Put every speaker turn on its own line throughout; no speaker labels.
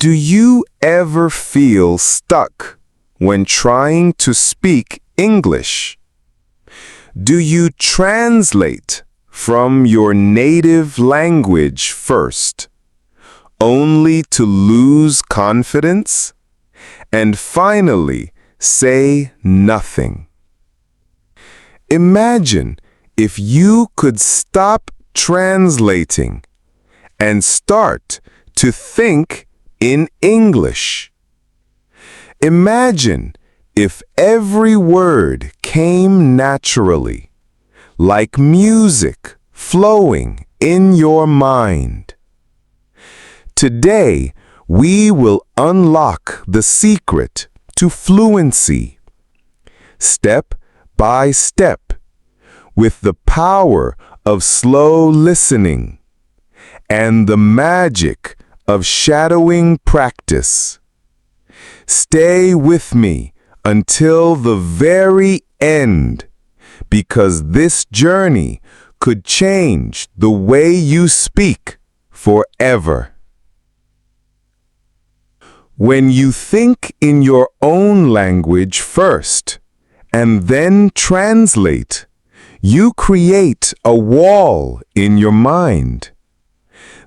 Do you ever feel stuck when trying to speak English? Do you translate from your native language first, only to lose confidence, and finally say nothing? Imagine if you could stop translating and start to think in English. Imagine if every word came naturally, like music flowing in your mind. Today, we will unlock the secret to fluency, step by step, with the power of slow listening and the magic of shadowing practice. Stay with me until the very end, because this journey could change the way you speak forever. When you think in your own language first, and then translate, you create a wall in your mind.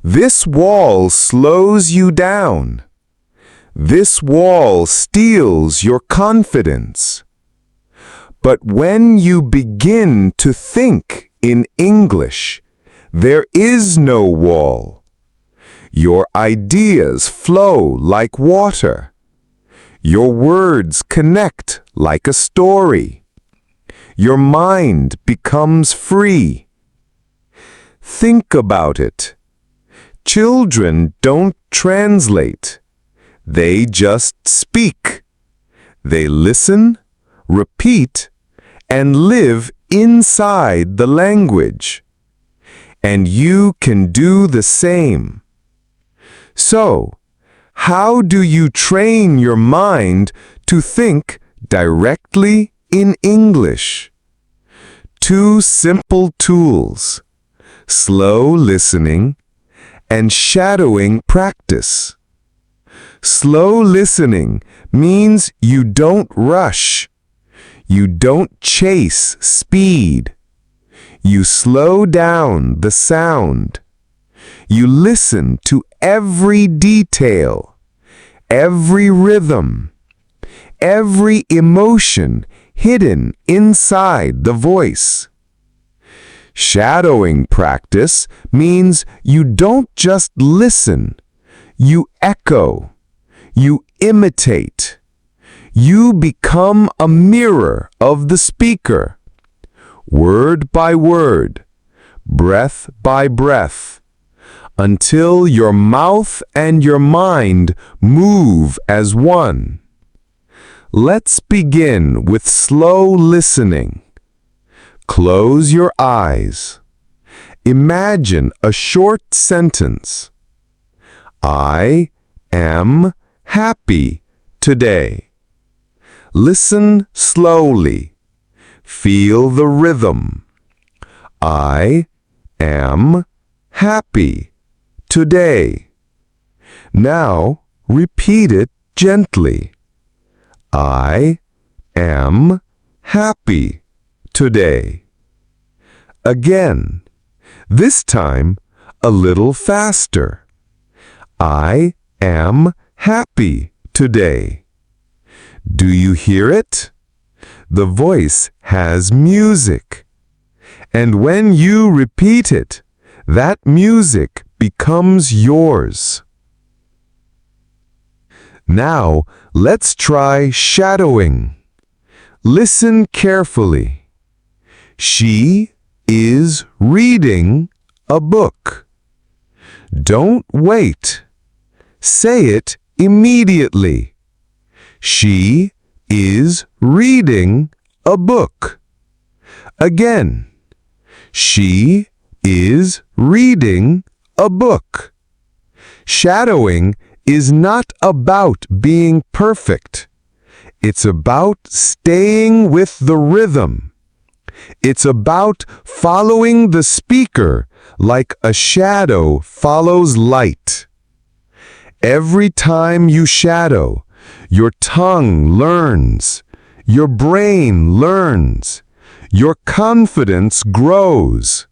This wall slows you down. This wall steals your confidence. But when you begin to think in English, there is no wall. Your ideas flow like water. Your words connect like a story. Your mind becomes free. Think about it. Children don't translate. They just speak. They listen, repeat, and live inside the language. And you can do the same. So, how do you train your mind to think directly in English? Two simple tools: slow listening and shadowing practice. Slow listening means you don't rush. You don't chase speed. You slow down the sound. You listen to every detail, every rhythm, every emotion hidden inside the voice. Shadowing practice means you don't just listen, you echo, you imitate. You become a mirror of the speaker, word by word, breath by breath, until your mouth and your mind move as one. Let's begin with slow listening. Close your eyes. Imagine a short sentence. I am happy today. Listen slowly. Feel the rhythm. I am happy today. Now repeat it gently. I am happy today. Again, this time a little faster. I am happy today. Do you hear it? The voice has music. And when you repeat it, that music becomes yours. Now, let's try shadowing. Listen carefully. She is reading a book. Don't wait. Say it immediately. She is reading a book. Again. She is reading a book. Shadowing is not about being perfect. It's about staying with the rhythm. It's about following the speaker like a shadow follows light. Every time you shadow, your tongue learns, your brain learns, your confidence grows.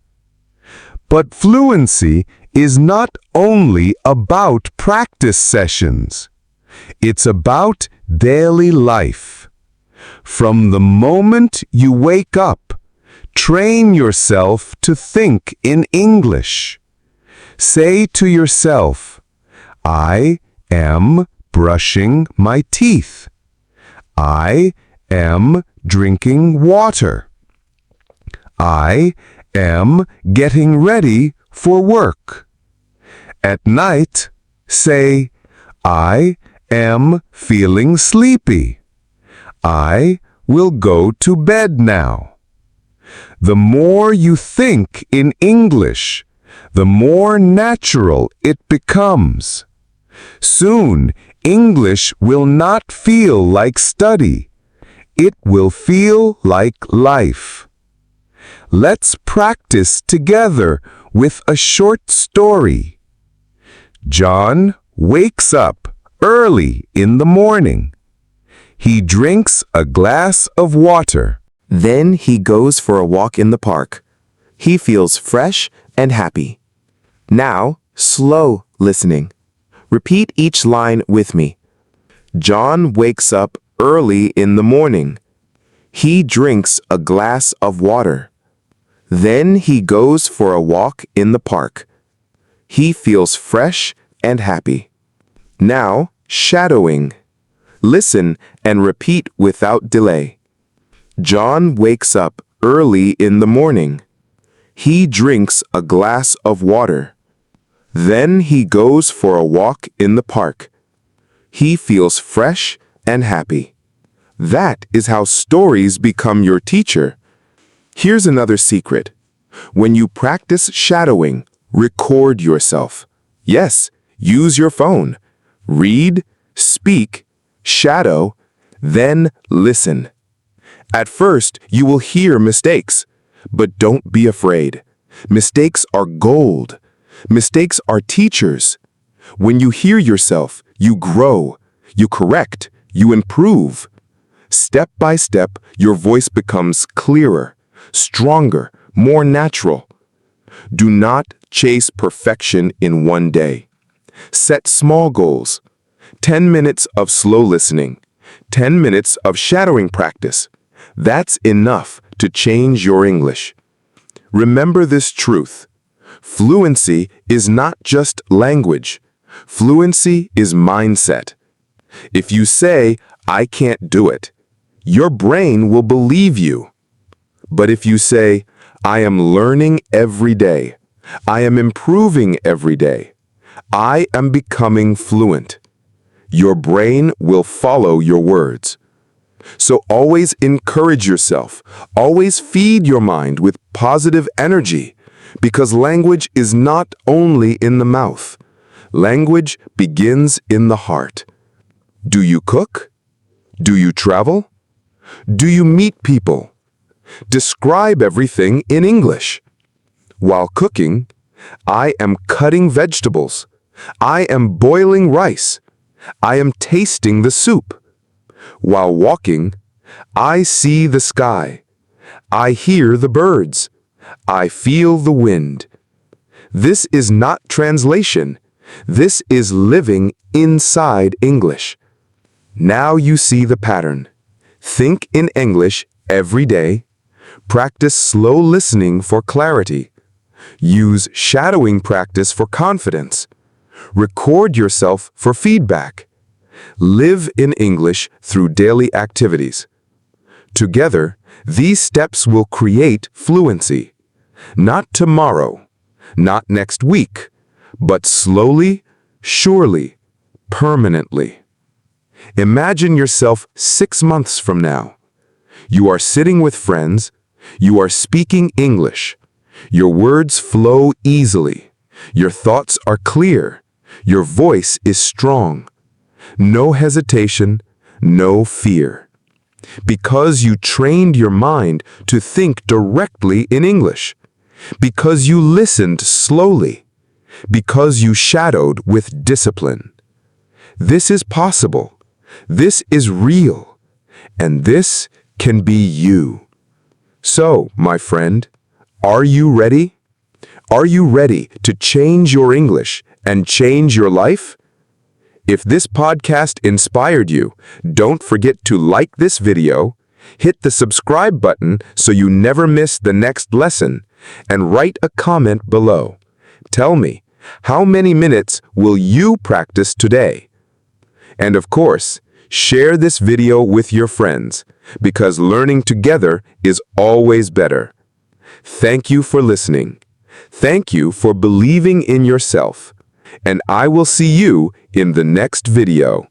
But fluency is not only about practice sessions. It's about daily life. From the moment you wake up, train yourself to think in English. Say to yourself, I am brushing my teeth. I am drinking water. I am getting ready for work. At night, say, I am feeling sleepy. I will go to bed now. The more you think in English, the more natural it becomes. Soon, English will not feel like study. It will feel like life. Let's practice together with a short story. John wakes up early in the morning. He drinks a glass of water.
Then he goes for a walk in the park. He feels fresh and happy. Now, slow listening. Repeat each line with me. John wakes up early in the morning. He drinks a glass of water. Then he goes for a walk in the park. He feels fresh and happy. Now, shadowing. Listen and repeat without delay. John wakes up early in the morning. He drinks a glass of water. Then he goes for a walk in the park. He feels fresh and happy. That is how stories become your teacher. Here's another secret. When you practice shadowing, record yourself. Yes, use your phone. Read, speak, shadow, then listen. At first, you will hear mistakes, but don't be afraid. Mistakes are gold. Mistakes are teachers. When you hear yourself, you grow, you correct, you improve. Step by step, your voice becomes clearer, stronger, more natural. Do not chase perfection in one day. Set small goals. 10 minutes of slow listening. 10 minutes of shadowing practice. That's enough to change your English. Remember this truth. Fluency is not just language. Fluency is mindset. If you say, I can't do it, your brain will believe you. But if you say, I am learning every day, I am improving every day, I am becoming fluent, your brain will follow your words. So always encourage yourself. Always feed your mind with positive energy, because language is not only in the mouth. Language begins in the heart. Do you cook? Do you travel? Do you meet people? Describe everything in English. While cooking, I am cutting vegetables. I am boiling rice. I am tasting the soup. While walking, I see the sky. I hear the birds. I feel the wind. This is not translation. This is living inside English. Now you see the pattern. Think in English every day. Practice slow listening for clarity. Use shadowing practice for confidence. Record yourself for feedback. Live in English through daily activities. Together, these steps will create fluency. Not tomorrow, not next week, but slowly, surely, permanently. Imagine yourself 6 months from now. You are sitting with friends. You are speaking English. Your words flow easily. Your thoughts are clear. Your voice is strong. No hesitation, no fear. Because you trained your mind to think directly in English. Because you listened slowly. Because you shadowed with discipline.
This is possible. This is real. And this can be you. So, my friend, are you ready? Are you ready to change your English and change your life? If this podcast inspired you, don't forget to like this video, hit the subscribe button so you never miss the next lesson, and write a comment below. Tell me, how many minutes will you practice today? And of course, share this video with your friends, because learning together is always better. Thank you for listening. Thank you for believing in yourself. And I will see you in the next video.